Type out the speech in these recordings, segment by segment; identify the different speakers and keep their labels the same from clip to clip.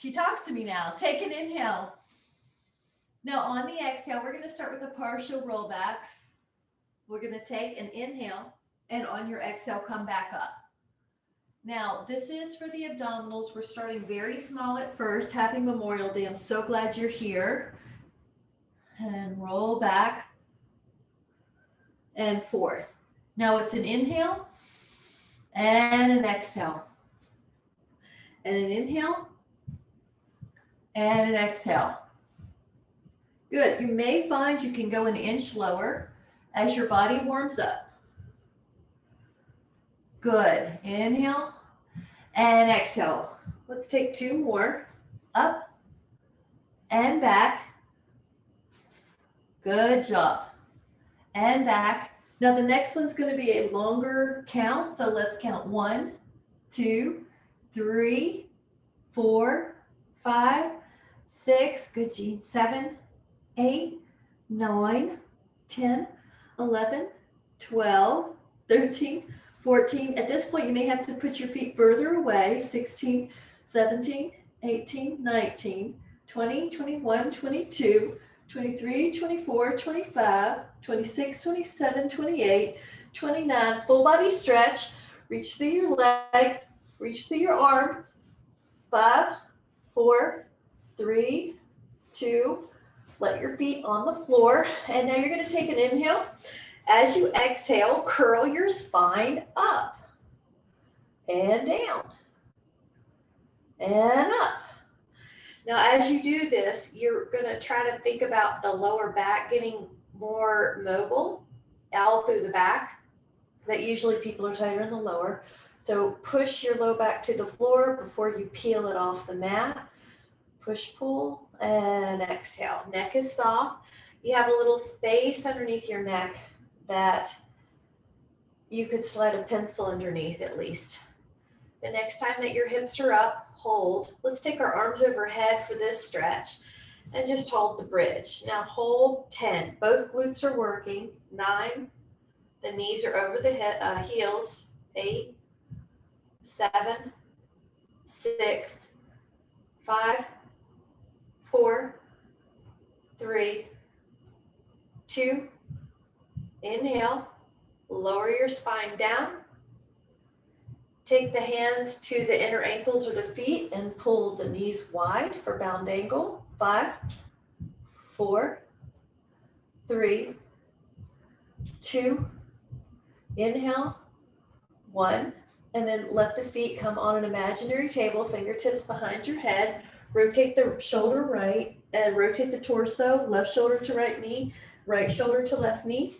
Speaker 1: She talks to me now. Take an inhale. Now on the exhale, we're going to start with a partial roll back. We're going to take an inhale, and on your exhale, come back up. Now, this is for the abdominals. We're starting very small at first. Happy Memorial Day. I'm so glad you're here. And roll back and forth. Now it's an inhale and an exhale. And an inhale and an exhale. Good. You may find you can go an inch lower as your body warms up. Good. Inhale and exhale. Let's take two more. Up and back. Good job. And back. Now the next one's going to be a longer count. So let's count 1, 2, 3, 4, 5, 6. Good, Jean. 7, 8, 9, 10, 11, 12, 13, 14. At this point, you may have to put your feet further away. 16, 17, 18, 19, 20, 21, 22, 23, 24, 25, 26, 27, 28, 29. Full body stretch. Reach through your legs. Reach through your arms. 5, 4, 3, 2. Let your feet on the floor. And now you're going to take an inhale. As you exhale, curl your spine up and down and up. Now, as you do this, you're going to try to think about the lower back getting more mobile all through the back, but usually people are tighter in the lower. So push your low back to the floor before you peel it off the mat. Push, pull, and exhale. Neck is soft. You have a little space underneath your neck that you could slide a pencil underneath at least. The next time that your hips are up, hold. Let's take our arms overhead for this stretch and just hold the bridge. Now hold 10. Both glutes are working. 9. The knees are over the heels. 8, 7, 6, 5, 4, 3, 2. Inhale. Lower your spine down. Take the hands to the inner ankles or the feet and pull the knees wide for bound angle. 5, 4, 3, 2. Inhale. 1. And then let the feet come on an imaginary table, fingertips behind your head. Rotate the shoulder right and rotate the torso, left shoulder to right knee, right shoulder to left knee.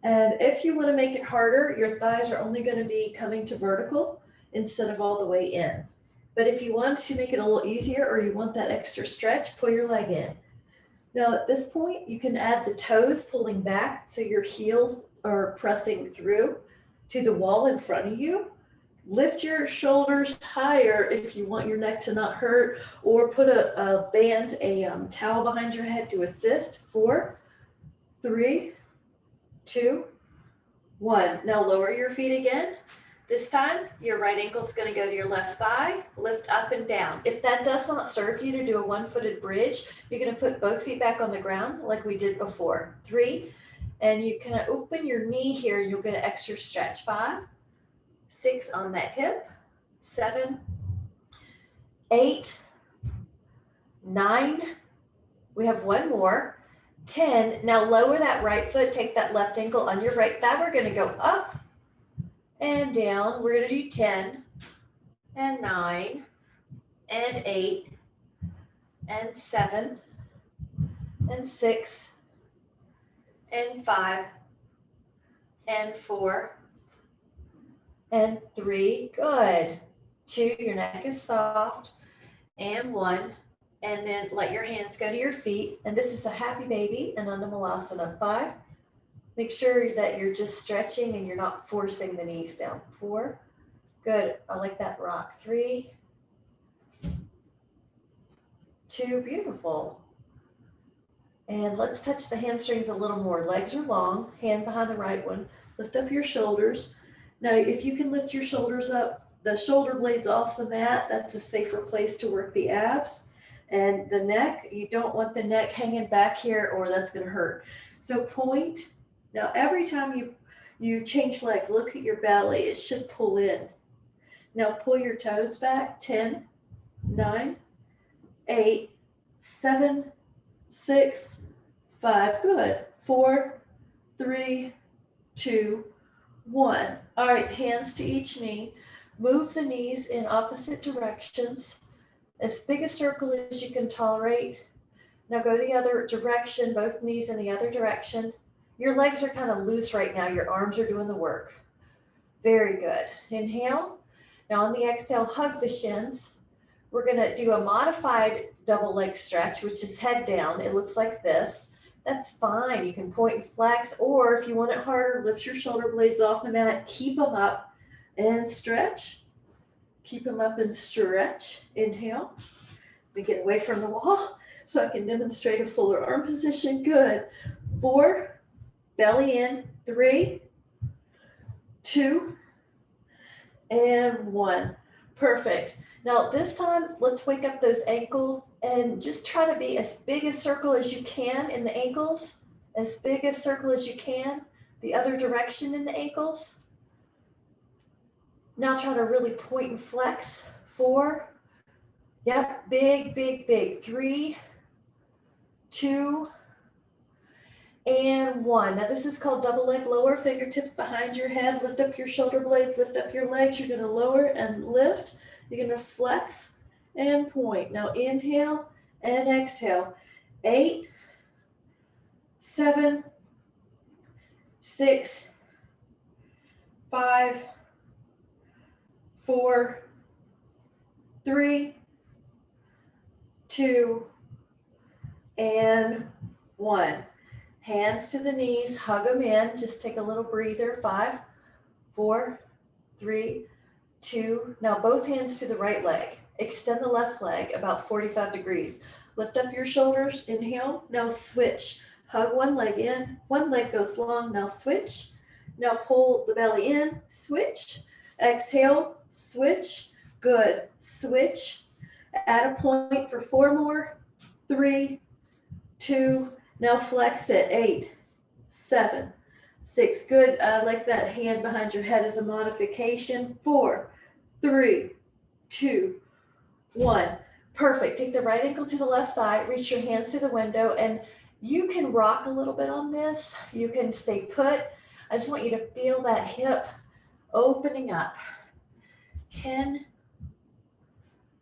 Speaker 1: And if you want to make it harder, your thighs are only going to be coming to vertical instead of all the way in. But if you want to make it a little easier or you want that extra stretch, pull your leg in. Now at this point, you can add the toes pulling back so your heels are pressing through to the wall in front of you. Lift your shoulders higher if you want your neck to not hurt, or put a band, towel behind your head to assist. 4, 3, 2, 1. Now lower your feet again. This time, your right ankle is going to go to your left thigh, lift up and down. If that does not serve you to do a one-footed bridge, you're going to put both feet back on the ground like we did before. 3, and you kind of open your knee here, and you'll get an extra stretch. 5, 6 on that hip, 7, 8, 9. We have one more. 10. Now lower that right foot, take that left ankle on your right thigh. We're going to go up and down. We're going to do 10 and 9 and 8 and 7 and 6 and 5 and 4 and 3. Good. 2, your neck is soft. And 1. And then let your hands go to your feet. And this is a happy baby and Anda Malasana. 5. Make sure that you're just stretching and you're not forcing the knees down. 4. Good. I like that rock. 3, 2. Beautiful. And let's touch the hamstrings a little more. Legs are long. Hand behind the right one. Lift up your shoulders. Now, if you can lift your shoulders up, the shoulder blades off the mat, that's a safer place to work the abs. And the neck, you don't want the neck hanging back here or that's going to hurt. So point. Now, every time you change legs, look at your belly. It should pull in. Now, pull your toes back. 10, 9, 8, 7, 6, 5. Good. 4, 3, 2, 1. All right, hands to each knee. Move the knees in opposite directions. As big a circle as you can tolerate. Now go the other direction, both knees in the other direction. Your legs are kind of loose right now. Your arms are doing the work. Very good. Inhale. Now on the exhale, hug the shins. We're going to do a modified double leg stretch, which is head down. It looks like this. That's fine. You can point and flex, or if you want it harder, lift your shoulder blades off the mat, keep them up and stretch. Keep them up and stretch. Inhale. We get away from the wall so I can demonstrate a fuller arm position. Good. 4, belly in. 3, 2, and 1. Perfect. Now this time, let's wake up those ankles and just try to be as big a circle as you can in the ankles, as big a circle as you can, the other direction in the ankles. Now try to really point and flex. 4, yep, big, big, big. 3, 2, and 1. Now this is called double leg. Lower fingertips behind your head. Lift up your shoulder blades, lift up your legs. You're going to lower and lift. You're going to flex and point. Now inhale and exhale. 8, 7, 6, 5, 4, 3, 2, and 1. Hands to the knees, hug them in. Just take a little breather. 5, 4, 3, 2. Now both hands to the right leg. Extend the left leg about 45 degrees. Lift up your shoulders. Inhale. Now switch. Hug one leg in. One leg goes long. Now switch. Now pull the belly in. Switch. Exhale. Switch. Good. Switch. Add a point for 4 more. 3, 2. Now flex it. 8, 7, 6. Good. I like that hand behind your head as a modification. 4, 3, 2, 1. Perfect. Take the right ankle to the left thigh. Reach your hands to the window, and you can rock a little bit on this. You can stay put. I just want you to feel that hip opening up. 10,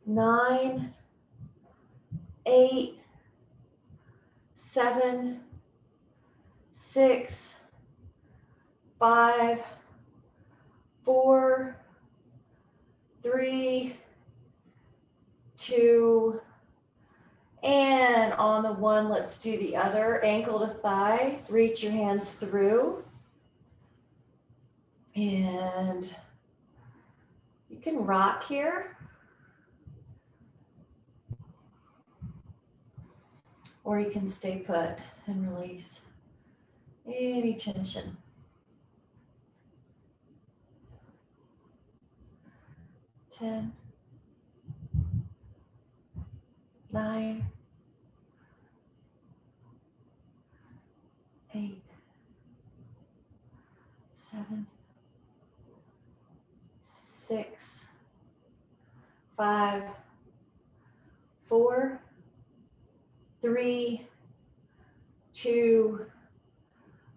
Speaker 1: 9, 8, 7, 6, 5, 4, 3, 2, and on the 1, let's do the other ankle to thigh. Reach your hands through. And you can rock here. Or you can stay put and release any tension. 10, 9, 8, 7, 6, 5, 4, 3, 2.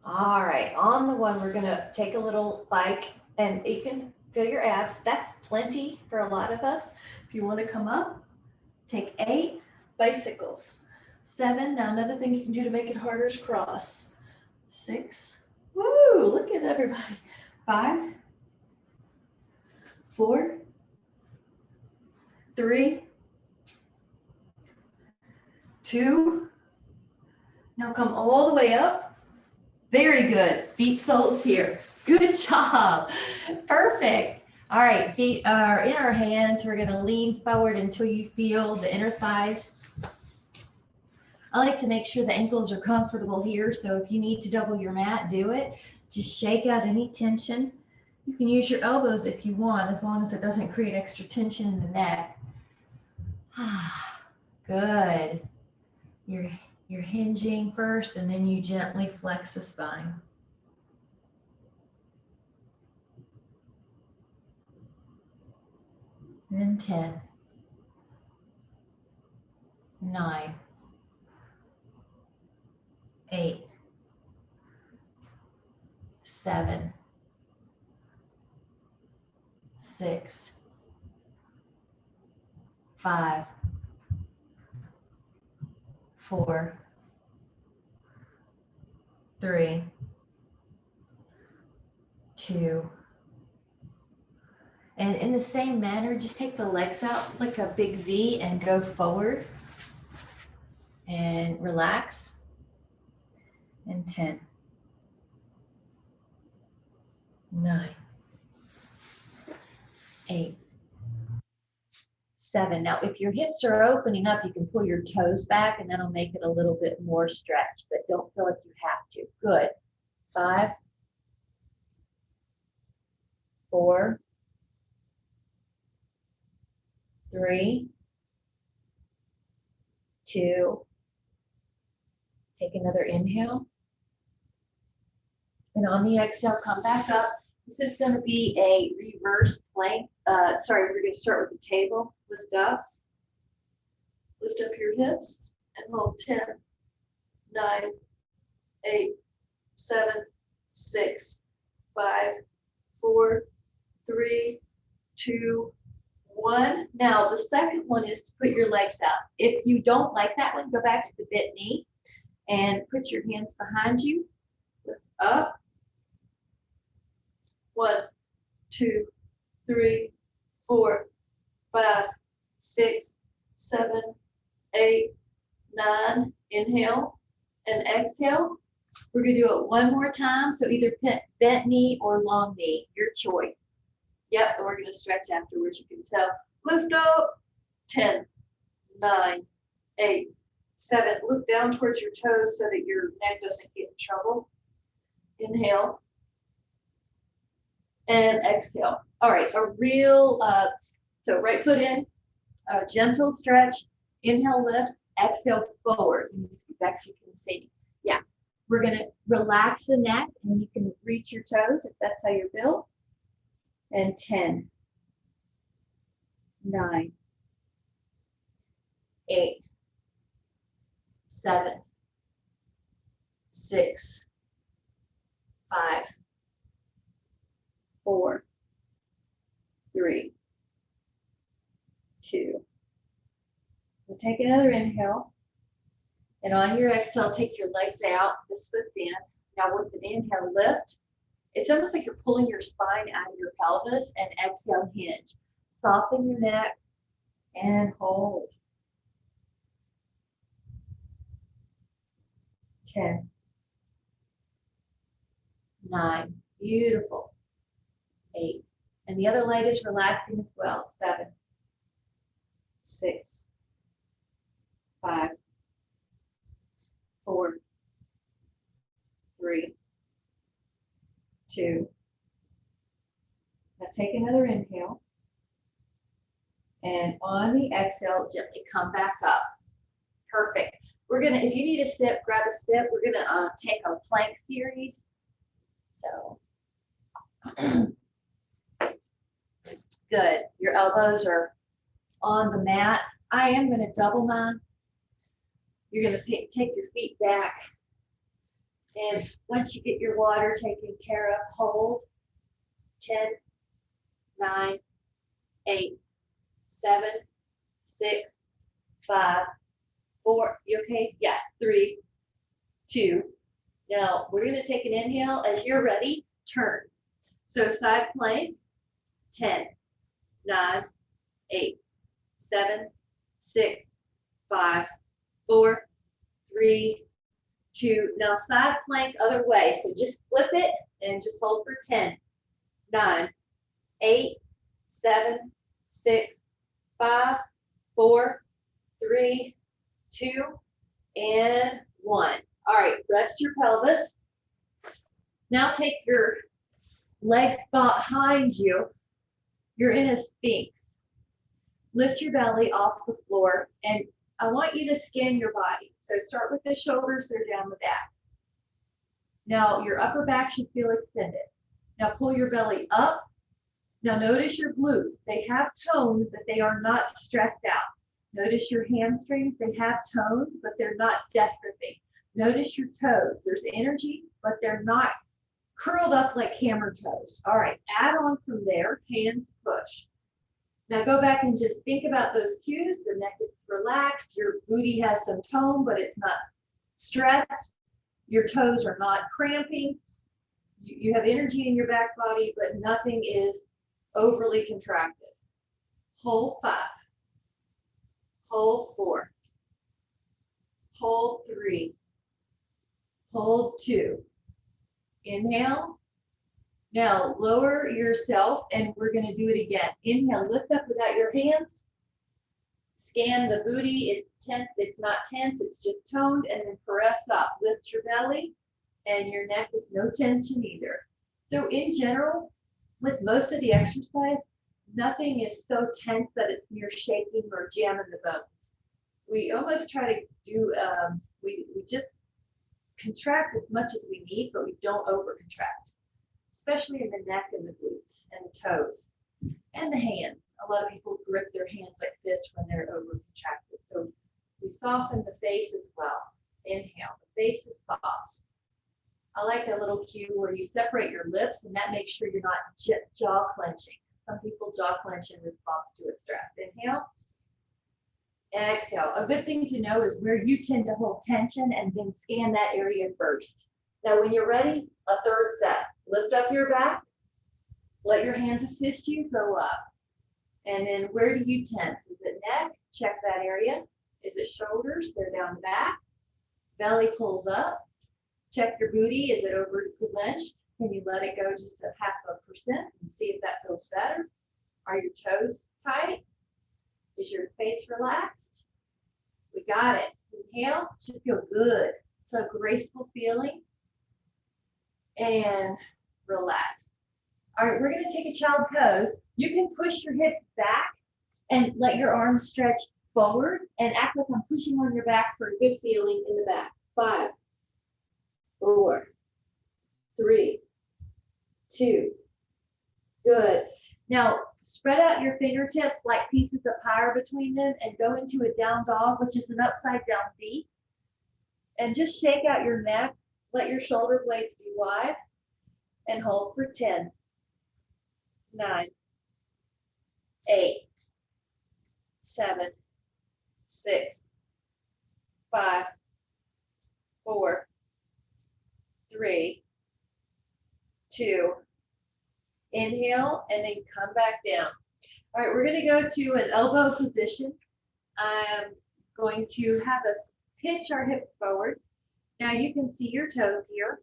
Speaker 1: All right, on the 1, we're gonna take a little bike, and you can feel your abs. That's plenty for a lot of us. If you want to come up, take 8 bicycles. 7, now another thing you can do to make it harder is cross. 6, woo, look at everybody. 5, 4, 3, 2. Now come all the way up. Very good. Feet soles here. Good job. Perfect. All right, feet are in our hands. We're going to lean forward until you feel the inner thighs. I like to make sure the ankles are comfortable here. So if you need to double your mat, do it. Just shake out any tension. You can use your elbows if you want, as long as it doesn't create extra tension in the neck. Good. You're hinging first, and then you gently flex the spine. And then 10, 9, 8, 7, 6, 5, 4, 3, 2. And in the same manner, just take the legs out like a big V and go forward and relax. And 10, 9, 8, 7. Now, if your hips are opening up, you can pull your toes back and that'll make it a little bit more stretch, but don't feel like you have to. Good. 5, 4, 3, 2. Take another inhale. And on the exhale, come back up. This is going to be a reverse plank. We're going to start with the table. Lift up. Lift up your hips and hold 10, 9, 8, 7, 6, 5, 4, 3, 2, 1. Now, the second one is to put your legs out. If you don't like that one, go back to the bent knee and put your hands behind you. Lift up. 1, 2, 3, 4, 5, 6, 7, 8, 9. Inhale and exhale. We're going to do it one more time. So either bent knee or long knee, your choice. Yep, and we're going to stretch afterwards. You can tell. Lift up. 10, 9, 8, 7. Look down towards your toes so that your neck doesn't get in trouble. Inhale. And exhale. All right, a real, so right foot in, a gentle stretch, inhale, lift, exhale, forward. And you scoot back so you can see me. Yeah, we're going to relax the neck and you can reach your toes if that's how you're built. And 10, 9, 8, 7, 6, 5, 4, 3, 2. We'll take another inhale. And on your exhale, take your legs out, this foot in. Now with an inhale, lift. It's almost like you're pulling your spine out of your pelvis, and exhale, hinge. Soften your neck and hold. 10, 9, beautiful. 8, and the other leg is relaxing as well. 7, 6, 5, 4, 3, 2. Now take another inhale. And on the exhale, gently come back up. Perfect. We're going to, if you need a step, grab a step. We're going to take our plank series. So, good. Your elbows are on the mat. I am going to double mine. You're going to take your feet back. And once you get your water taken care of, hold. 10, 9, 8, 7, 6, 5, 4. You okay? Yeah. 3, 2. Now we're going to take an inhale. As you're ready, turn. So side plank. 10, 9, 8, 7, 6, 5, 4, 3, 2. Now side plank other way. So just flip it and just hold for 10, 9, 8, 7, 6, 5, 4, 3, 2, and 1. All right, rest your pelvis. Now take your legs behind you. You're in a Sphinx. Lift your belly off the floor, and I want you to scan your body. So start with the shoulders, they're down the back. Now your upper back should feel extended. Now pull your belly up. Now notice your glutes. They have tone, but they are not stressed out. Notice your hamstrings. They have tone, but they're not death gripping. Notice your toes. There's energy, but they're not curled up like hammer toes. All right, add on from there, hands push. Now go back and just think about those cues. The neck is relaxed. Your booty has some tone, but it's not stressed. Your toes are not cramping. You have energy in your back body, but nothing is overly contracted. Hold 5. Hold 4. Hold 3. Hold 2. Inhale. Now lower yourself and we're going to do it again. Inhale, lift up without your hands. Scan the booty. It's tense. It's not tense. It's just toned. And then press up. Lift your belly and your neck is no tension either. So in general, with most of the exercise, nothing is so tense that it's near shaking or jamming the bones. We almost try to do, we just contract as much as we need, but we don't over contract, especially in the neck and the glutes and the toes and the hands. A lot of people grip their hands like this when they're over contracted. So we soften the face as well. Inhale, the face is soft. I like a little cue where you separate your lips and that makes sure you're not jaw clenching. Some people jaw clench in response to a stress. Inhale. Exhale. A good thing to know is where you tend to hold tension and then scan that area first. Now when you're ready, a third set. Lift up your back. Let your hands assist you, go up. And then where do you tense? Is it neck? Check that area. Is it shoulders? They're down the back. Belly pulls up. Check your booty. Is it over clenched? Can you let it go just a 0.5% and see if that feels better? Are your toes tight? Is your face relaxed? We got it. Inhale. Should feel good. It's a graceful feeling. And relax. All right, we're going to take a child pose. You can push your hips back and let your arms stretch forward and act like I'm pushing on your back for a good feeling in the back. 5, 4, 3, 2. Good. Now, spread out your fingertips like pieces of pie between them and go into a down dog, which is an upside down V. And just shake out your neck. Let your shoulder blades be wide and hold for 10, 9, 8, 7, 6, 5, 4, 3, 2. Inhale and then come back down. All right, we're going to go to an elbow position. I'm going to have us pitch our hips forward. Now you can see your toes here.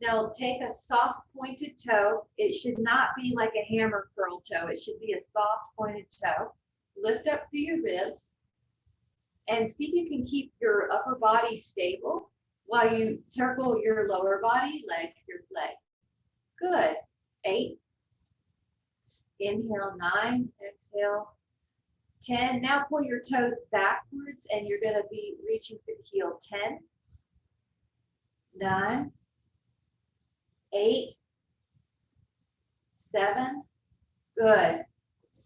Speaker 1: Now take a soft pointed toe. It should not be like a hammer curl toe. It should be a soft pointed toe. Lift up through your ribs and see if you can keep your upper body stable while you circle your lower body, your leg. Good. 8. Inhale, 9. Exhale, 10. Now pull your toes backwards and you're going to be reaching for the heel. 10, 9, 8, 7. Good.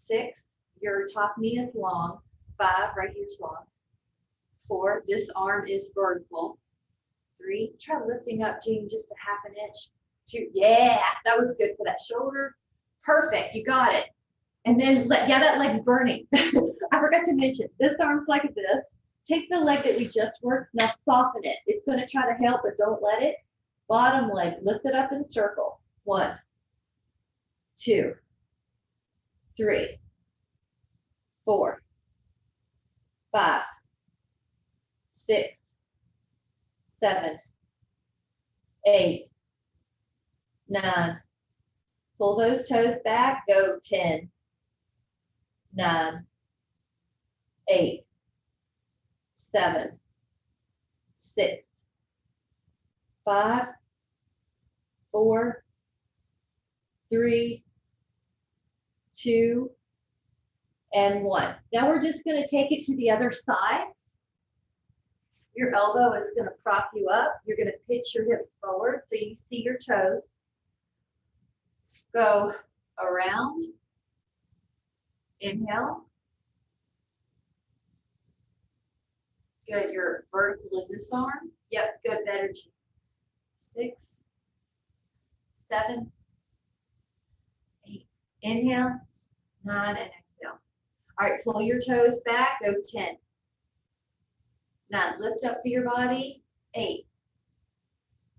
Speaker 1: 6. Your top knee is long. 5. Right here's long. 4. This arm is vertical. 3. Try lifting up, Jean, just a 1/2 inch. 2. Yeah, that was good for that shoulder. Perfect. You got it. And then, that leg's burning. I forgot to mention, this arm's like this. Take the leg that we just worked. Now soften it. It's going to try to help, but don't let it. Bottom leg, lift it up and circle. 1, 2, 3, 4, 5, 6, 7, 8, 9. Pull those toes back. Go 10, 9, 8, 7, 6, 5, 4, 3, 2, and 1. Now we're just going to take it to the other side. Your elbow is going to prop you up. You're going to pitch your hips forward so you see your toes. Go around. Inhale. Good. You're vertical in this arm. Yep. Good. Better. 6, 7, 8. Inhale. 9 and exhale. All right. Pull your toes back. Go 10. 9. Lift up through your body. 8,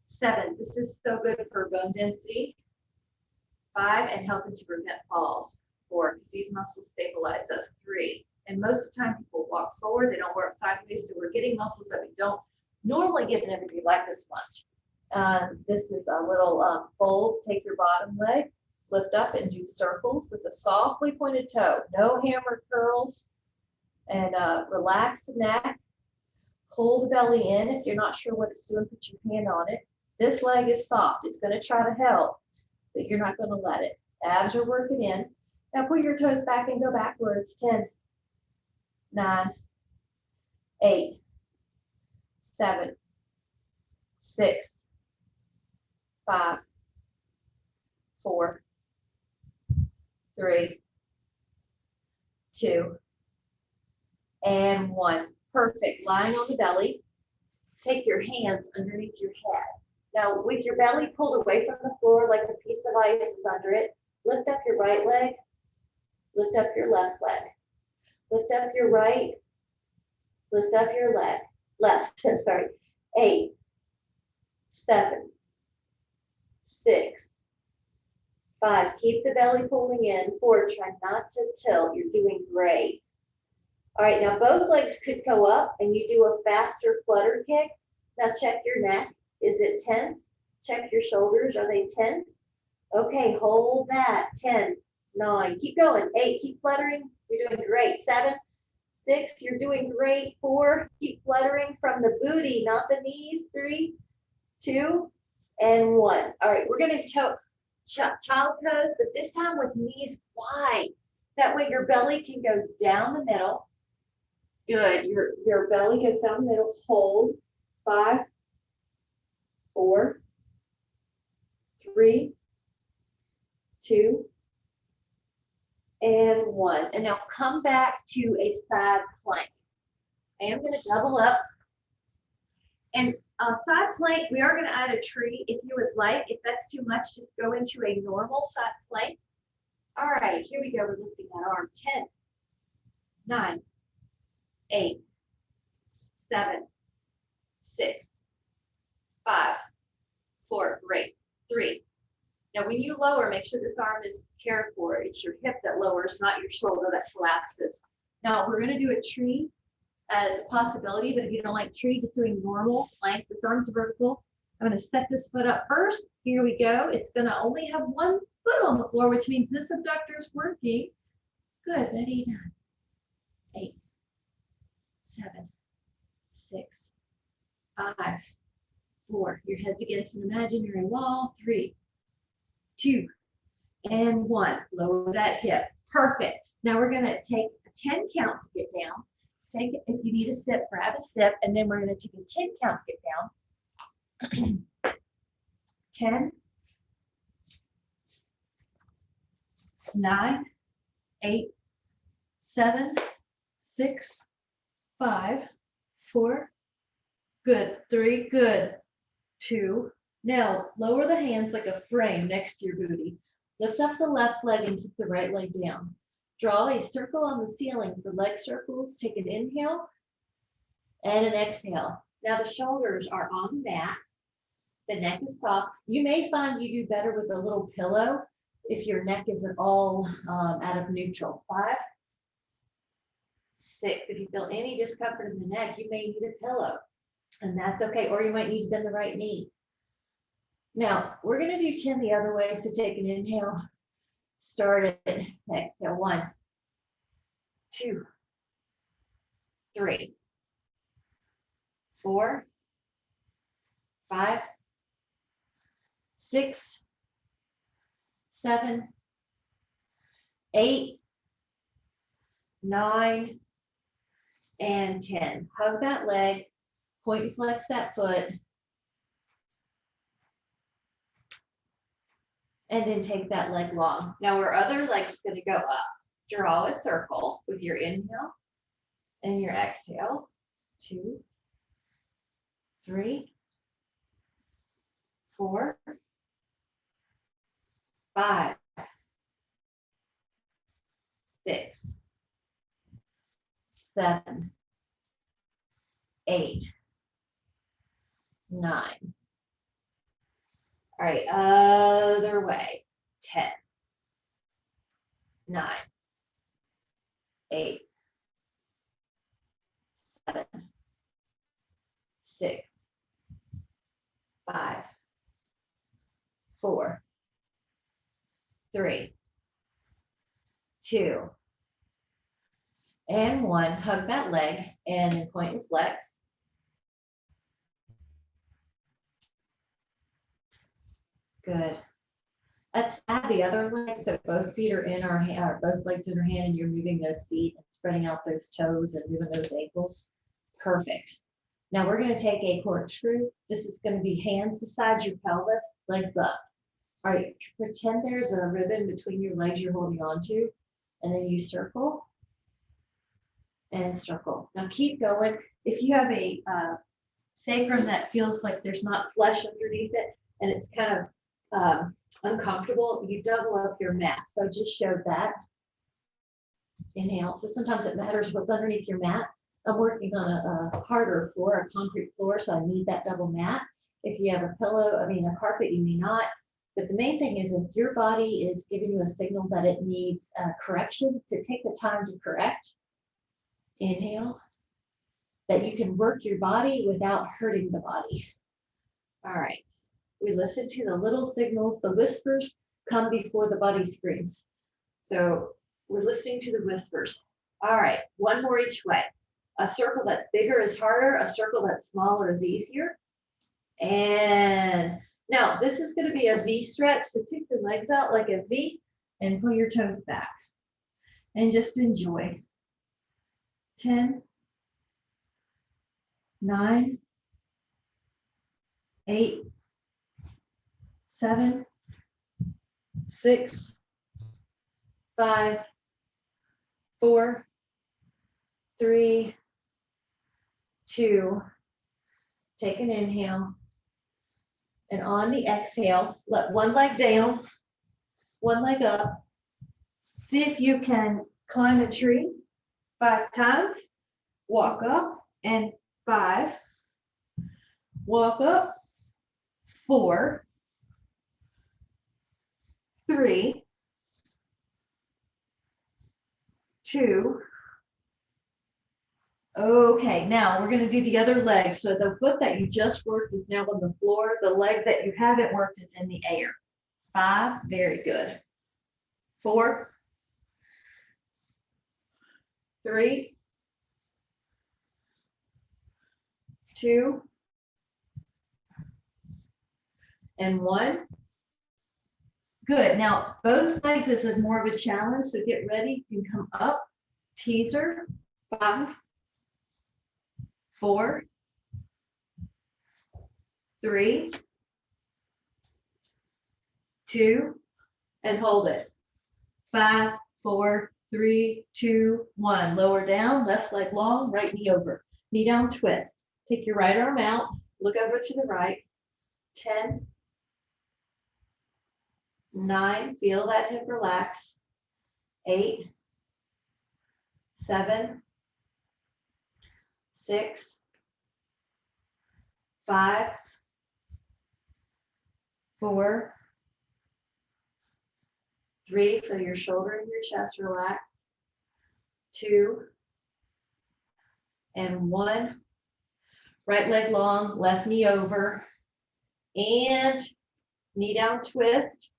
Speaker 1: 7. This is so good for bone density. 5 and helping to prevent falls. 4, because these muscles stabilize us. 3, and most of the time people walk forward, they don't work sideways, so we're getting muscles that we don't normally get in everyday life as much. This is a little fold. Take your bottom leg, lift up and do circles with a softly pointed toe. No hammer curls, and relax the neck. Pull the belly in. If you're not sure what it's doing, put your hand on it. This leg is soft. It's going to try to help, but you're not going to let it. Abs are working in. Now pull your toes back and go backwards. 10, 9, 8, 7, 6, 5, 4, 3, 2, and 1. Perfect. Lying on the belly. Take your hands underneath your head. Now, with your belly pulled away from the floor like a piece of ice is under it, lift up your right leg, lift up your left leg. Lift up your right, lift up your leg. Left, sorry. 8, 7, 6, 5. Keep the belly pulling in. 4, try not to tilt. You're doing great. All right, now both legs could go up and you do a faster flutter kick. Now check your neck. Is it tense? Check your shoulders. Are they tense? Okay, hold that. 10, 9, keep going. 8, keep fluttering. You're doing great. 7, 6, you're doing great. 4, keep fluttering from the booty, not the knees. 3, 2, and 1. All right, we're going to child pose, but this time with knees wide. That way your belly can go down the middle. Good. Your belly goes down the middle. Hold. 5, 4, 3, 2, and 1. And now come back to a side plank. I am going to double up. And side plank, we are going to add a tree if you would like. If that's too much, just go into a normal side plank. All right, here we go. We're lifting that arm. 10, 9, 8, 7, 6, 5, 4, great. 3. Now, when you lower, make sure this arm is cared for. It's your hip that lowers, not your shoulder that collapses. Now, we're going to do a tree as a possibility, but if you don't like tree, just doing normal plank. This arm's vertical. I'm going to set this foot up first. Here we go. It's going to only have one foot on the floor, which means this abductor is working. Good, Betty. 9, 8, 7, 6, 5, 4. Your head's against an imaginary wall. 3, 2, and 1. Lower that hip. Perfect. Now we're going to take a 10 count to get down. Take it. If you need a step, grab a step, and then we're going to take a 10 count to get down. 10, 9, 8, 7, 6, 5, 4. Good. 3. Good. 2. Now lower the hands like a frame next to your booty. Lift up the left leg and keep the right leg down. Draw a circle on the ceiling for leg circles. Take an inhale and an exhale. Now the shoulders are on the mat. The neck is soft. You may find you do better with a little pillow if your neck isn't all out of neutral. 5, 6. If you feel any discomfort in the neck, you may need a pillow, and that's okay. Or you might need to bend the right knee. Now we're going to do 10 the other way. So take an inhale. Start it. Exhale. 1, 2, 3, 4, 5, 6, 7, 8, 9, and 10. Hug that leg, point and flex that foot, and then take that leg long. Now our other leg's going to go up. Draw a circle with your inhale and your exhale. 2, 3, 4, 5, 6, 7, 8, 9. All right, other way. 10, 9, 8, 7, 6, 5, 4, 3, 2, and 1. Hug that leg and then point and flex. Good. Let's add the other leg. So both feet are in our hand, or both legs in our hand, and you're moving those feet and spreading out those toes and moving those ankles. Perfect. Now we're going to take a corkscrew. This is going to be hands beside your pelvis, legs up. All right, pretend there's a ribbon between your legs you're holding on to, and then you circle and circle. Now keep going. If you have a sacrum that feels like there's not flesh underneath it and it's kind of uncomfortable, you double up your mat. So I just showed that. Inhale. So sometimes it matters what's underneath your mat. I'm working on a harder floor, a concrete floor, so I need that double mat. If you have a pillow, a carpet, you may not. But the main thing is if your body is giving you a signal that it needs correction, to take the time to correct. Inhale. That you can work your body without hurting the body. All right. We listen to the little signals, the whispers come before the body screams. So we're listening to the whispers. All right, one more each way. A circle that's bigger is harder. A circle that's smaller is easier. And now this is going to be a V stretch. So kick the legs out like a V and pull your toes back. And just enjoy. 10, 9, 8, 7, 6, 5, 4, 3, 2. Take an inhale. And on the exhale, let one leg down, one leg up. See if you can climb a tree 5 times. Walk up and 5. Walk up. 4, 3, 2. Okay, now we're going to do the other leg. So the foot that you just worked is now on the floor. The leg that you haven't worked is in the air. 5, very good. 4, 3, 2, and 1. Good. Now, both legs is more of a challenge, so get ready. You can come up, teaser. 5, 4, 3, 2, and hold it. 5, 4, 3, 2, 1. Lower down, left leg long, right knee over. Knee down, twist. Take your right arm out, look over to the right. 10, 9, feel that hip relax. 8, 7, 6, 5, 4, 3, feel your shoulder and your chest relax. 2, and 1. Right leg long, left knee over, and knee down twist.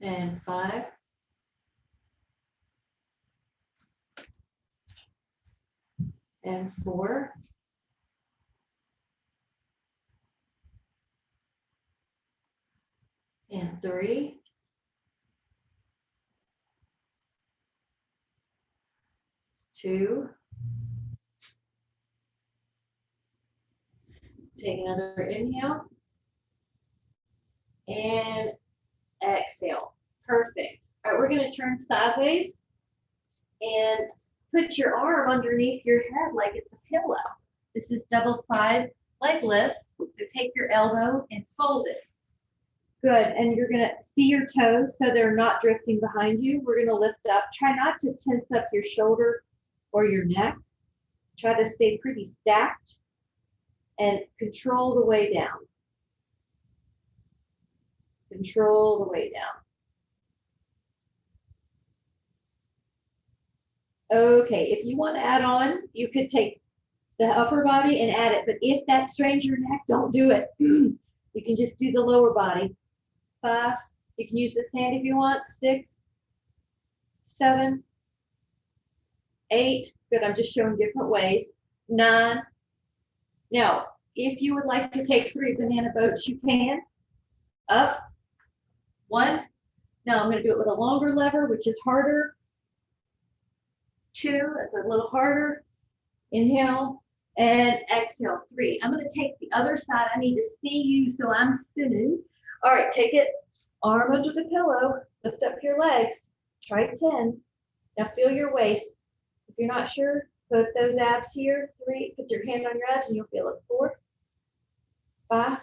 Speaker 1: and 5, and 4, and 3, 2. Take another inhale and exhale. Perfect. All right, we're going to turn sideways and put your arm underneath your head like it's a pillow. This is double side leg lift. So take your elbow and fold it. Good. And you're going to see your toes so they're not drifting behind you. We're going to lift up. Try not to tense up your shoulder or your neck. Try to stay pretty stacked and control the way down. Control the way down. Okay, if you want to add on, you could take the upper body and add it. But if that strains your neck, don't do it. You can just do the lower body. 5, you can use this hand if you want. 6, 7, 8. Good, I'm just showing different ways. 9. Now, if you would like to take 3 banana boats, you can. Up. 1. Now I'm going to do it with a longer lever, which is harder. 2, that's a little harder. Inhale and exhale. 3. I'm going to take the other side. I need to see you, so I'm spinning. All right, take it. Arm under the pillow. Lift up your legs. Try 10. Now feel your waist. If you're not sure, put those abs here. 3. Put your hand on your abs and you'll feel it. 4, 5,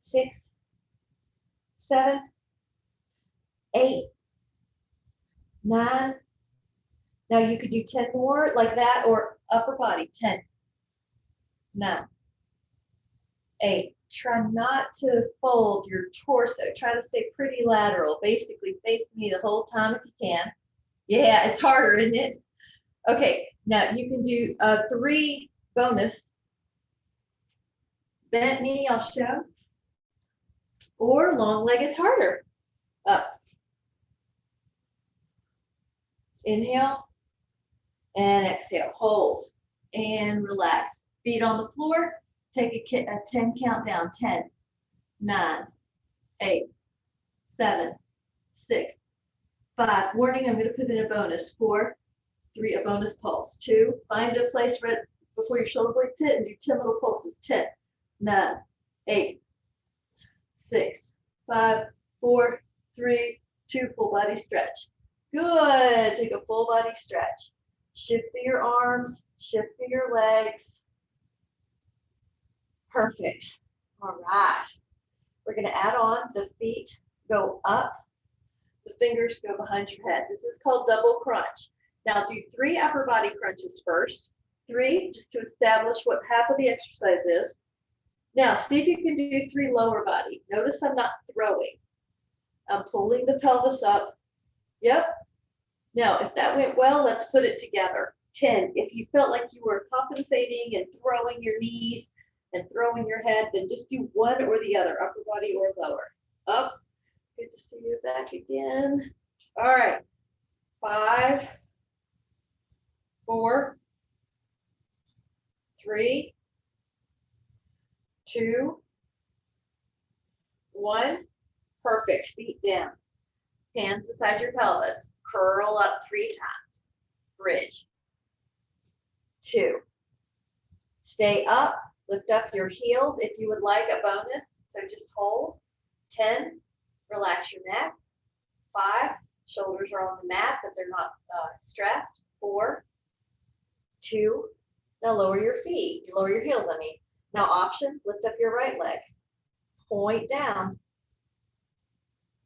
Speaker 1: 6, 7, 8, 9. Now you could do 10 more like that, or upper body. 10, 9, 8. Try not to fold your torso. Try to stay pretty lateral. Basically face me the whole time if you can. Yeah, it's harder, isn't it? Okay, now you can do 3 bonus. Bent knee, I'll show. Or long leg is harder. Up. Inhale and exhale. Hold and relax. Feet on the floor. Take a 10 count down. 10, 9, 8, 7, 6, 5. Warning, I'm going to put in a bonus. 4, 3, a bonus pulse. 2, find a place right before your shoulder blades hit and do 10 little pulses. 10, 9, 8, 6, 5, 4, 3, 2. Full body stretch. Good. Take a full body stretch. Shift through your arms. Shift through your legs. Perfect. All right. We're going to add on. The feet go up. The fingers go behind your head. This is called double crunch. Now do 3 upper body crunches first. 3 just to establish what half of the exercise is. Now see if you can do 3 lower body. Notice I'm not throwing. I'm pulling the pelvis up. Yep. Now if that went well, let's put it together. 10. If you felt like you were compensating and throwing your knees and throwing your head, then just do one or the other, upper body or lower. Up. Good to see you back again. All right. 5, 4, 3, 2, 1. Perfect. Feet down. Hands beside your pelvis. Curl up 3 times. Bridge. 2. Stay up. Lift up your heels if you would like a bonus. So just hold. 10. Relax your neck. 5. Shoulders are on the mat, but they're not strapped. 4, 2. Now lower your feet. You lower your heels, I mean. Now option, lift up your right leg. Point down.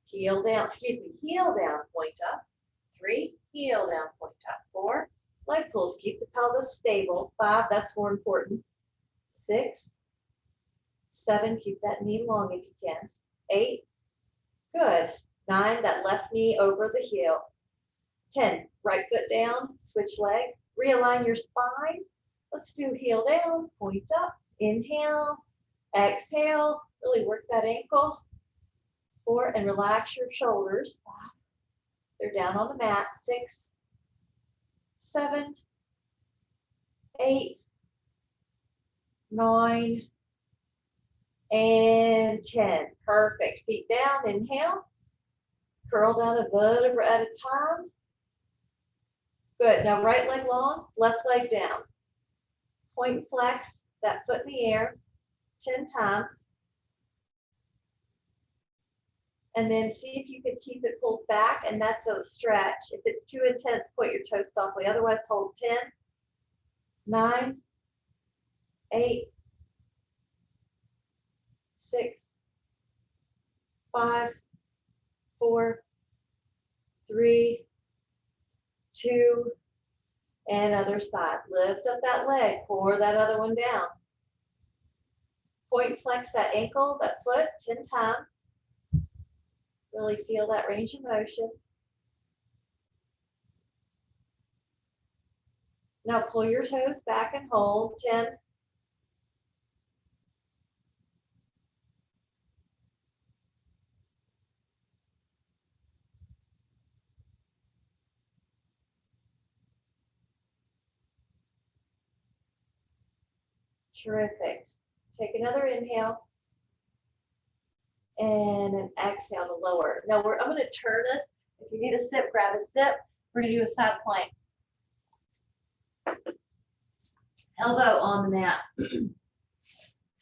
Speaker 1: Heel down, heel down, point up. 3, heel down, point up. 4, leg pulls, keep the pelvis stable. 5, that's more important. 6, 7, keep that knee long if you can. 8, good. 9, that left knee over the heel. 10, right foot down, switch legs. Realign your spine. Let's do heel down, point up. Inhale, exhale, really work that ankle. 4, and relax your shoulders. 5, they're down on the mat. 6, 7, 8, 9, and 10. Perfect. Feet down, inhale. Curl down a vertebra at a time. Good. Now right leg long, left leg down. Point flex that foot in the air 10 times. And then see if you can keep it pulled back, and that's a stretch. If it's too intense, point your toes softly. Otherwise, hold 10, 9, 8, 6, 5, 4, 3, 2, and other side. Lift up that leg, pour that other one down. Point flex that ankle, that foot 10 times. Really feel that range of motion. Now pull your toes back and hold 10. Terrific. Take another inhale and an exhale to lower. Now I'm going to turn us. If you need a sip, grab a sip. We're going to do a side plank. Elbow on the mat.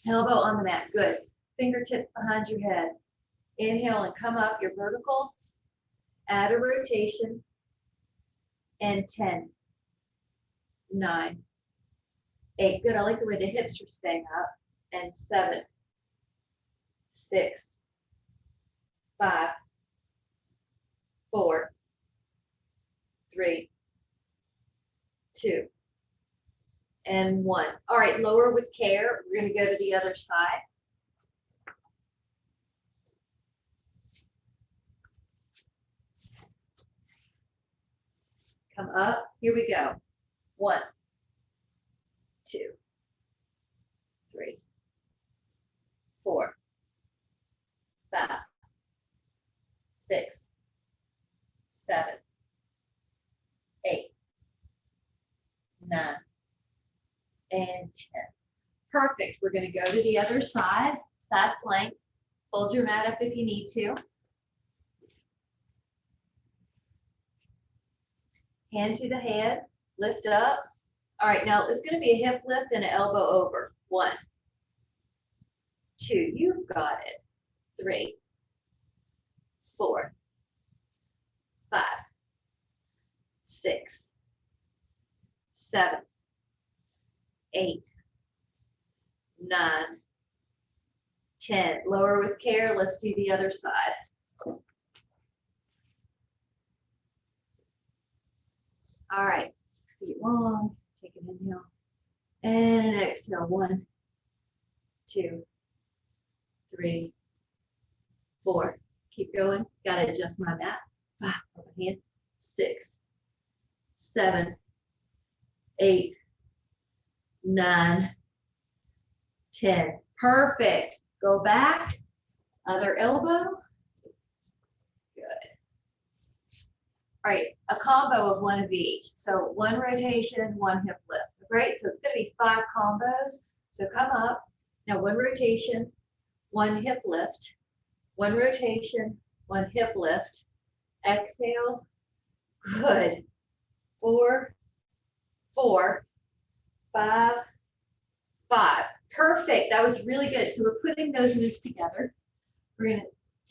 Speaker 1: Elbow on the mat. Good. Fingertips behind your head. Inhale and come up. You're vertical. Add a rotation. And 10, 9, 8. Good. I like the way the hips are staying up. And 7, 6, 5, 4, 3, 2, and 1. All right, lower with care. We're going to go to the other side. Come up. Here we go. 1, 2, 3, 4, 5, 6, 7, 8, 9, and 10. Perfect. We're going to go to the other side, side plank. Fold your mat up if you need to. Hand to the head, lift up. All right, now it's going to be a hip lift and an elbow over. 1, 2, you've got it. 3, 4, 5, 6, 7, 8, 9, 10. Lower with care. Let's do the other side. All right, feet long. Take an inhale and an exhale. 1, 2, 3, 4. Keep going. Got to adjust my mat. 5, hand. 6, 7, 8, 9, 10. Perfect. Go back. Other elbow. Good. All right, a combo of one of each. So 1 rotation, 1 hip lift. Great. So it's going to be 5 combos. So come up. Now 1 rotation, 1 hip lift. 1 rotation, 1 hip lift. Exhale. Good. 4, 4, 5, 5. Perfect. That was really good. So we're putting those moves together. We're going to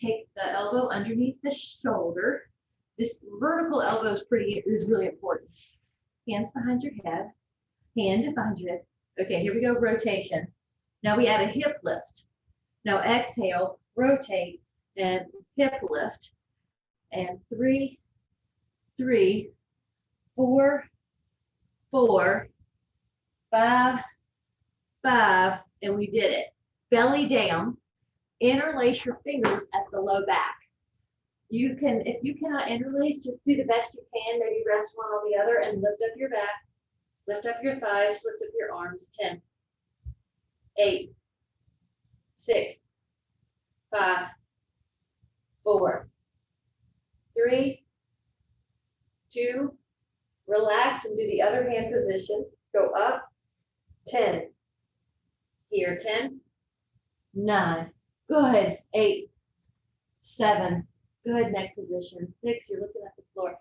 Speaker 1: take the elbow underneath the shoulder. This vertical elbow is really important. Hands behind your head. Hand behind your head. Okay, here we go. Rotation. Now we add a hip lift. Now exhale, rotate, and hip lift. And 3, 3, 4, 4, 5, 5, and we did it. Belly down. Interlace your fingers at the low back. You can, if you cannot interlace, just do the best you can. Maybe rest one on the other and lift up your back, lift up your thighs, lift up your arms. 10, 8, 6, 5, 4, 3, 2, relax and do the other hand position. Go up, 10. Here, 10, 9. Good, 8, 7. Good, neck position. 6, you're looking at the floor.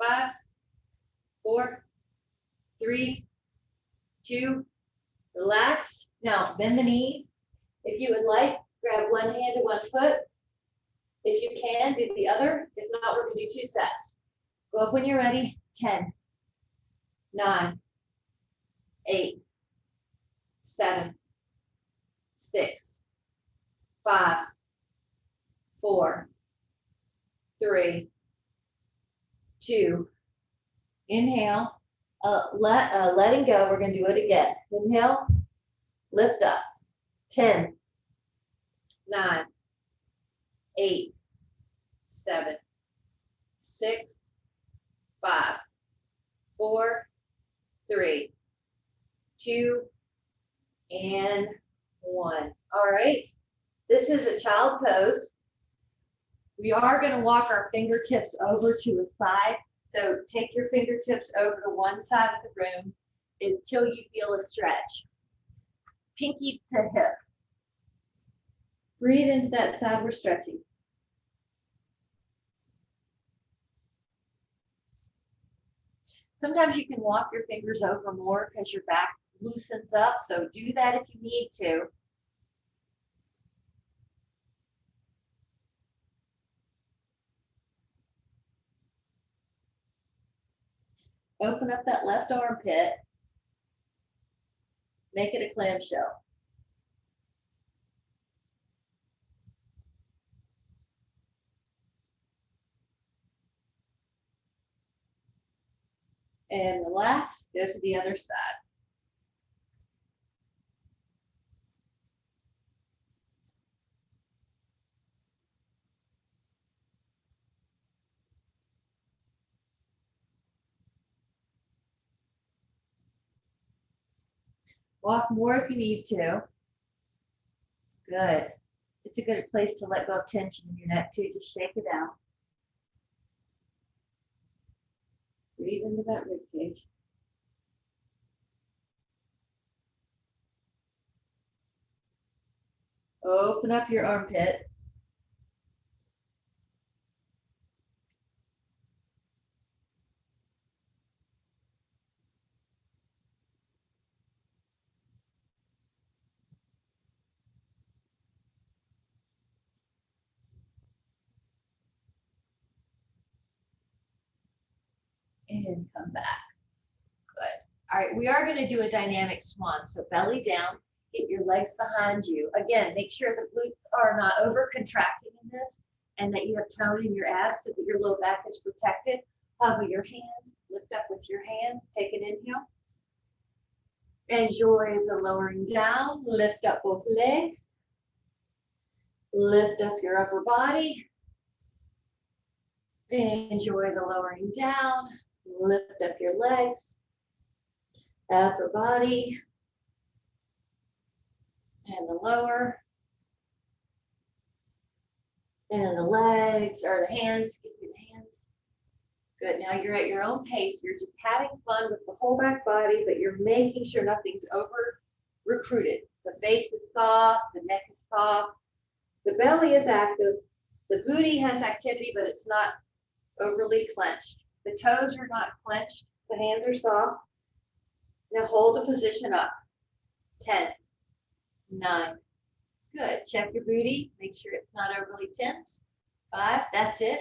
Speaker 1: 5, 4, 3, 2, relax. Now, bend the knees. If you would like, grab one hand and one foot. If you can, do the other. If not, we're going to do 2 sets. Go up when you're ready. 10, 9, 8, 7, 6, 5, 4, 3, 2. Inhale. Letting go. We're going to do it again. Inhale. Lift up. 10, 9, 8, 7, 6, 5, 4, 3, 2, and 1. All right. This is a child pose. We are going to walk our fingertips over to a side. So take your fingertips over to one side of the room until you feel a stretch. Pinky to hip. Breathe into that side we're stretching. Sometimes you can walk your fingers over more because your back loosens up. So do that if you need to. Open up that left armpit. Make it a clamshell. And relax, go to the other side. Walk more if you need to. Good. It's a good place to let go of tension in your neck too. Just shake it out. Breathe into that rib cage. Open up your armpit. And come back. Good. All right, we are going to do a dynamic swan. So belly down, get your legs behind you. Again, make sure the glutes are not over contracting in this and that you have tone in your abs so that your low back is protected. Hover your hands, lift up with your hands, take an inhale. Enjoy the lowering down, lift up both legs. Lift up your upper body. Enjoy the lowering down. Lift up your legs, upper body, and the lower, and the legs, or the hands, excuse me, the hands. Good, now you're at your own pace. You're just having fun with the whole back body, but you're making sure nothing's over recruited. The face is soft, the neck is soft, the belly is active, the booty has activity, but it's not overly clenched. The toes are not clenched. The hands are soft. Now hold a position up. 10, 9. Good. Check your booty. Make sure it's not overly tense. 5. That's it.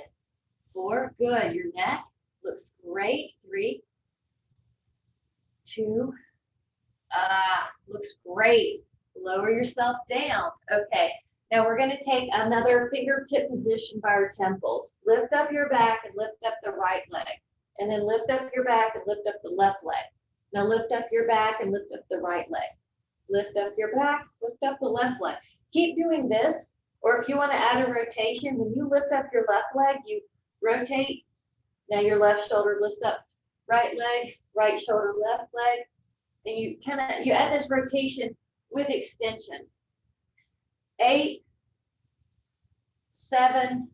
Speaker 1: 4. Good. Your neck looks great. 3, 2. Looks great. Lower yourself down. Okay. Now we're going to take another fingertip position by our temples. Lift up your back and lift up the right leg. And then lift up your back and lift up the left leg. Now lift up your back and lift up the right leg. Lift up your back, lift up the left leg. Keep doing this. Or if you want to add a rotation, when you lift up your left leg, you rotate. Now your left shoulder lifts up, right leg, right shoulder, left leg. And you add this rotation with extension. 8, 7,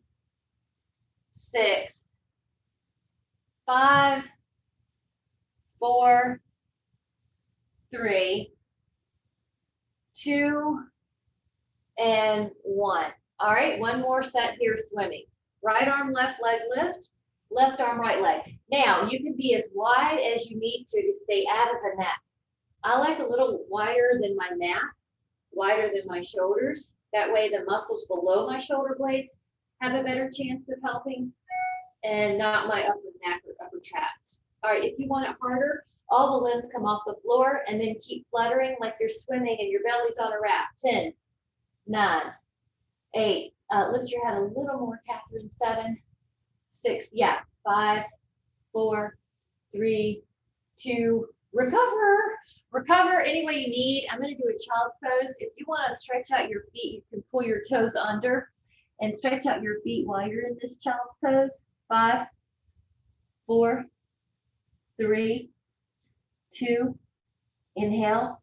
Speaker 2: 6, 5, 4, 3, 2, and 1. All right, one more set here, swimming. Right arm, left leg lift, left arm, right leg. Now, you can be as wide as you need to stay out of the mat. I like a little wider than my mat, wider than my shoulders. That way the muscles below my shoulder blades have a better chance of helping and not my upper neck or upper traps. All right, if you want it harder, all the limbs come off the floor and then keep fluttering like you're swimming and your belly's on a wrap. 10, 9, 8, lift your head a little more, Catherine. 7, 6, yeah, 5, 4, 3, 2, recover any way you need. I'm going to do a child's pose. If you want to stretch out your feet, you can pull your toes under and stretch out your feet while you're in this child's pose. 5, 4, 3, 2, inhale.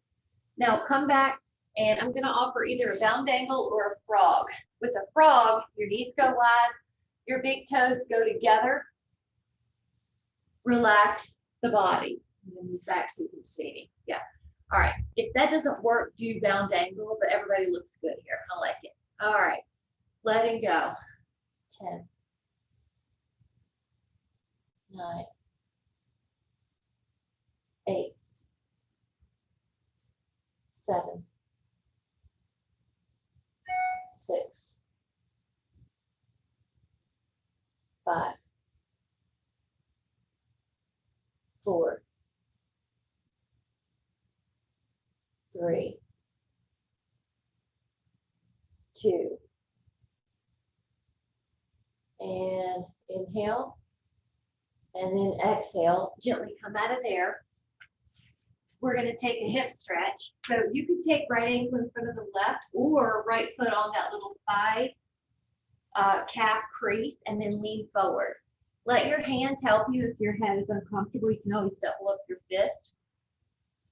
Speaker 2: Now come back, and I'm going to offer either a bound angle or a frog. With a frog, your knees go wide, your big toes go together. Relax the body. Move back so you can see me. Yeah. All right. If that doesn't work, do bound angle, but everybody looks good here. I like it. All right. Letting go. 10, 9, 8, 7, 6, 5, 4, 3, 2, and inhale, and then exhale, gently come out of there. We're going to take a hip stretch. So you can take right ankle in front of the left or right foot on that little thigh calf crease and then lean forward. Let your hands help you. If your head is uncomfortable, you can always double up your fist.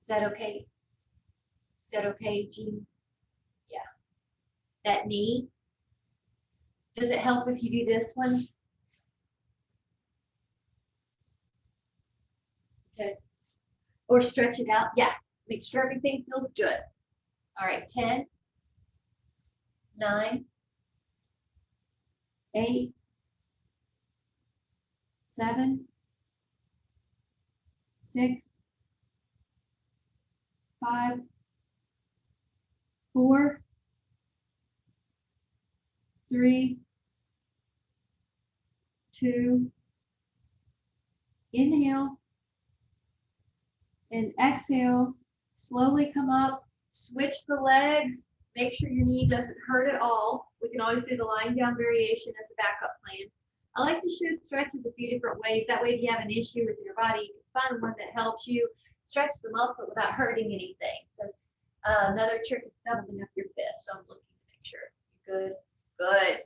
Speaker 2: Is that okay? Is that okay, Jean? Yeah. That knee. Does it help if you do this one? Okay. Or stretch it out. Yeah. Make sure everything feels good. All right. 10, 9, 8, 7, 6, 5, 4, 3, 2, inhale, and exhale. Slowly come up, switch the legs, make sure your knee doesn't hurt at all. We can always do the lying down variation as a backup plan. I like to show stretches a few different ways. That way, if you have an issue with your body, you can find one that helps you stretch the muscle without hurting anything. So another trick is doubling up your fist. So I'm looking to make sure you're good. Good.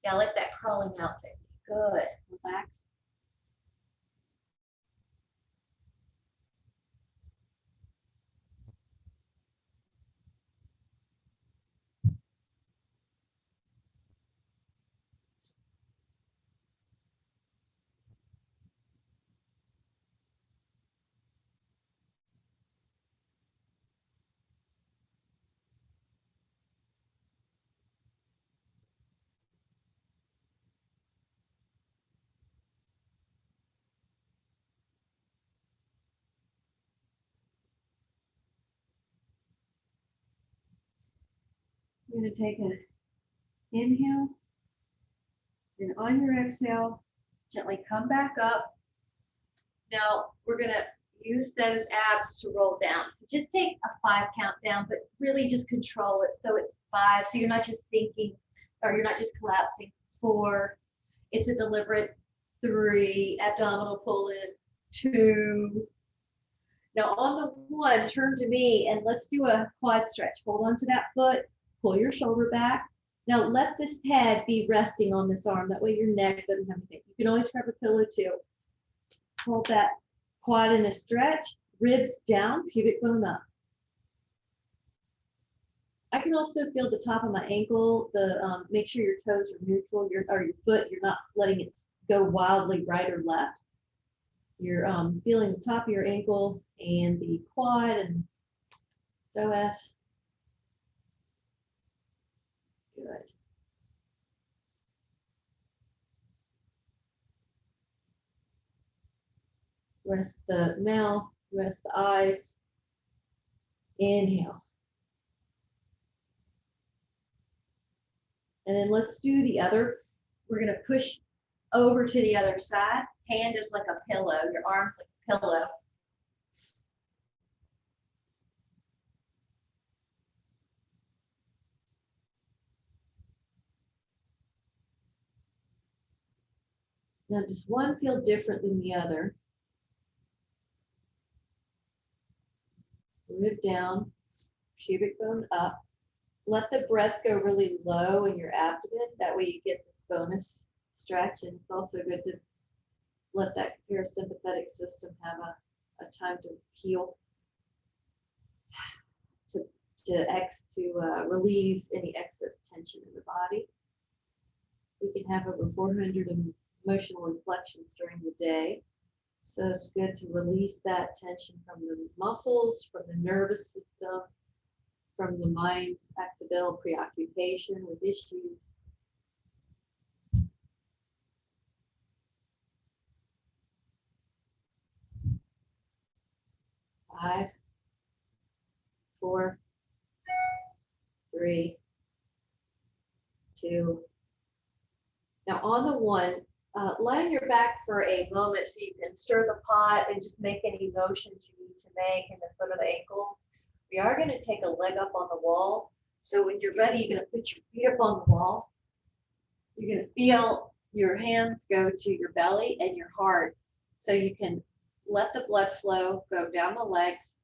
Speaker 2: Yeah, I like that crawling out technique. Good. Relax. You're going to take an inhale, and on your exhale, gently come back up. Now we're going to use those abs to roll down. So just take a 5 count down, but really just control it. So it's 5. So you're not just thinking, or you're not just collapsing. 4. It's a deliberate 3. Abdominal pull in. 2. Now on the 1, turn to me and let's do a quad stretch. Hold on to that foot. Pull your shoulder back. Now let this head be resting on this arm. That way your neck doesn't have anything. You can always grab a pillow too. Hold that quad in a stretch. Ribs down, pubic bone up. I can also feel the top of my ankle. Make sure your toes are neutral. Your foot, you're not letting it go wildly right or left. You're feeling the top of your ankle and the quad and psoas. Good. Rest the mouth, rest the eyes. Inhale. And then let's do the other. We're going to push over to the other side. Hand is like a pillow. Your arms like a pillow. Now, does one feel different than the other? Rib down, pubic bone up. Let the breath go really low in your abdomen. That way you get this bonus stretch. And it's also good to let that parasympathetic system have a time to heal, to relieve any excess tension in the body. We can have over 400 emotional inflections during the day. So it's good to release that tension from the muscles, from the nervous system, from the mind's accidental preoccupation with issues. Five, 4, 3, 2. Now on the 1, lie on your back for a moment so you can stir the pot and just make any motions you need to make in the foot of the ankle. We are going to take a leg up on the wall. So when you're ready, you're going to put your feet up on the wall. You're going to feel your hands go to your belly and your heart. So you can let the blood flow go down the legs.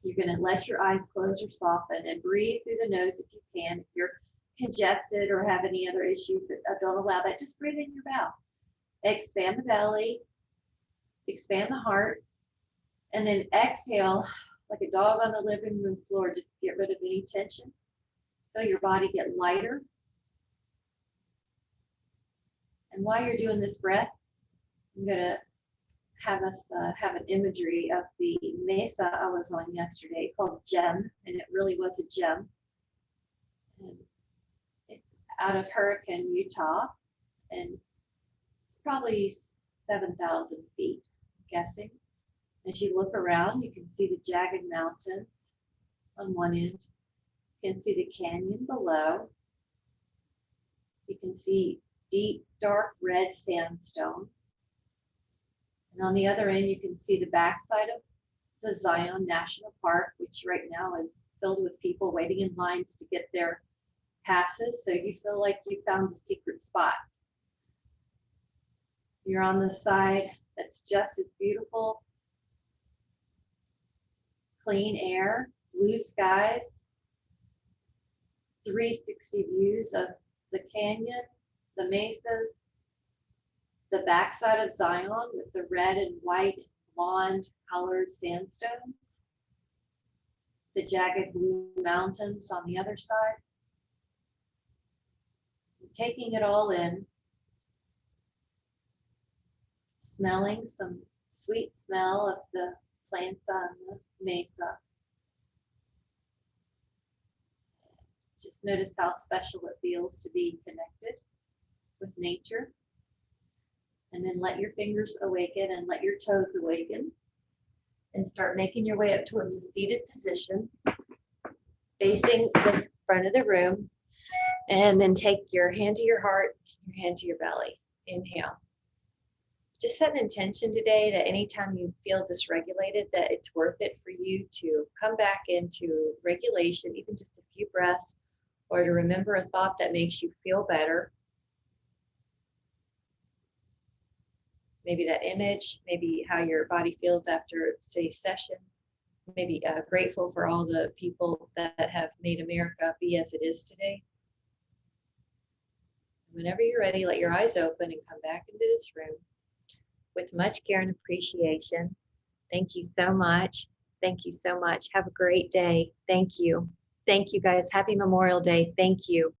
Speaker 2: You're going to let your eyes close or soften and breathe through the nose if you can. If you're congested or have any other issues that don't allow that, just breathe in your mouth. Expand the belly, expand the heart, and then exhale like a dog on the living room floor. Just get rid of any tension. Feel your body get lighter. And while you're doing this breath, I'm going to have us have an imagery of the mesa I was on yesterday called Gem, and it really was a gem. And it's out of Hurricane, Utah, and it's probably 7,000 feet, I'm guessing. As you look around, you can see the jagged mountains on one end. You can see the canyon below. You can see deep, dark red sandstone. And on the other end, you can see the backside of the Zion National Park, which right now is filled with people waiting in lines to get their passes. So you feel like you found a secret spot. You're on the side that's just as beautiful. Clean air, blue skies, 360 views of the canyon, the mesas, the backside of Zion with the red and white and blonde colored sandstones, the jagged blue mountains on the other side. Taking it all in, smelling some sweet smell of the plants on the mesa. Just notice how special it feels to be connected with nature. And then let your fingers awaken and let your toes awaken. And start making your way up towards a seated position, facing the front of the room. And then take your hand to your heart, your hand to your belly. Inhale. Just set an intention today that anytime you feel dysregulated, that it's worth it for you to come back into regulation, even just a few breaths, or to remember a thought that makes you feel better. Maybe that image, maybe how your body feels after today's session. Maybe grateful for all the people that have made America be as it is today. Whenever you're ready, let your eyes open and come back into this room with much care and appreciation. Thank you so much. Thank you so much. Have a great day. Thank you. Thank you guys. Happy Memorial Day. Thank you.